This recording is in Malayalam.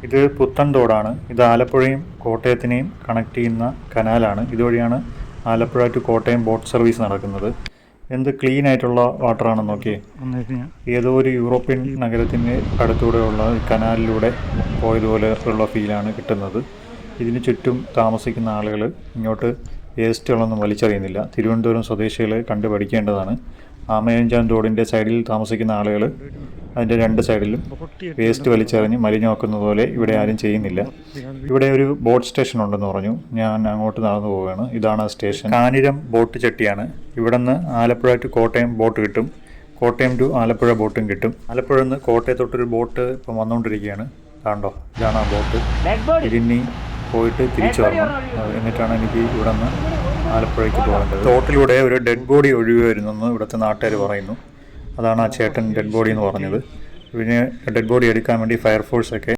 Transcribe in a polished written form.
ഇത് പുത്തൻ തോടാണ്. ഇത് ആലപ്പുഴയും കോട്ടയത്തിനെയും കണക്ട് ചെയ്യുന്ന കനാലാണ്. ഇതുവഴിയാണ് Alappuzha to Kottayam boat service നടക്കുന്നത്. എന്ത് ക്ലീൻ ആയിട്ടുള്ള വാട്ടറാണെന്ന് നോക്കിയേ. ഏതോ ഒരു യൂറോപ്യൻ നഗരത്തിൻ്റെ അടുത്തൂടെയുള്ള കനാലിലൂടെ പോയതുപോലെ ഉള്ള ഫീലാണ് കിട്ടുന്നത്. ഇതിന് ചുറ്റും താമസിക്കുന്ന ആളുകൾ ഇങ്ങോട്ട് വേസ്റ്റുകളൊന്നും വലിച്ചെറിയുന്നില്ല. തിരുവനന്തപുരം സ്വദേശികളെ കണ്ടു പഠിക്കേണ്ടതാണ്. ആമയഞ്ചാൻ തോടിൻ്റെ സൈഡിൽ താമസിക്കുന്ന ആളുകൾ അതിൻ്റെ രണ്ട് സൈഡിലും വേസ്റ്റ് വലിച്ചെറിഞ്ഞ് മലിനമാക്കുന്നത് പോലെ ഇവിടെ ആരും ചെയ്യുന്നില്ല. ഇവിടെ ഒരു ബോട്ട് സ്റ്റേഷൻ ഉണ്ടെന്ന് പറഞ്ഞു. ഞാൻ അങ്ങോട്ട് നടന്നു പോവുകയാണ്. ഇതാണ് ആ സ്റ്റേഷൻ. കാനിരം ബോട്ട് ചട്ടിയാണ്. ഇവിടെ നിന്ന് ആലപ്പുഴ ടു കോട്ടയം ബോട്ട് കിട്ടും. കോട്ടയം ടു ആലപ്പുഴ ബോട്ടും കിട്ടും. ആലപ്പുഴ നിന്ന് കോട്ടയത്തോട്ടൊരു ബോട്ട് ഇപ്പം വന്നുകൊണ്ടിരിക്കുകയാണ്. കണ്ടോ, ഇതാണ് ആ ബോട്ട്. ഇതിനി പോയിട്ട് തിരിച്ചു വരണം. എന്നിട്ടാണ് എനിക്ക് ഇവിടെ നിന്ന് ആലപ്പുഴയ്ക്ക് പോകേണ്ടത്. തോട്ടിലൂടെ ഒരു ഡെഡ് ബോഡി ഒഴുകി വരുന്നെന്ന് ഇവിടുത്തെ നാട്ടുകാർ പറയുന്നു. അതാണ് ആ ചേട്ടൻ ഡെഡ് ബോഡി എന്ന് പറഞ്ഞത്. പിന്നെ ഡെഡ് ബോഡി എടുക്കാൻ വേണ്ടി ഫയർഫോഴ്സൊക്കെ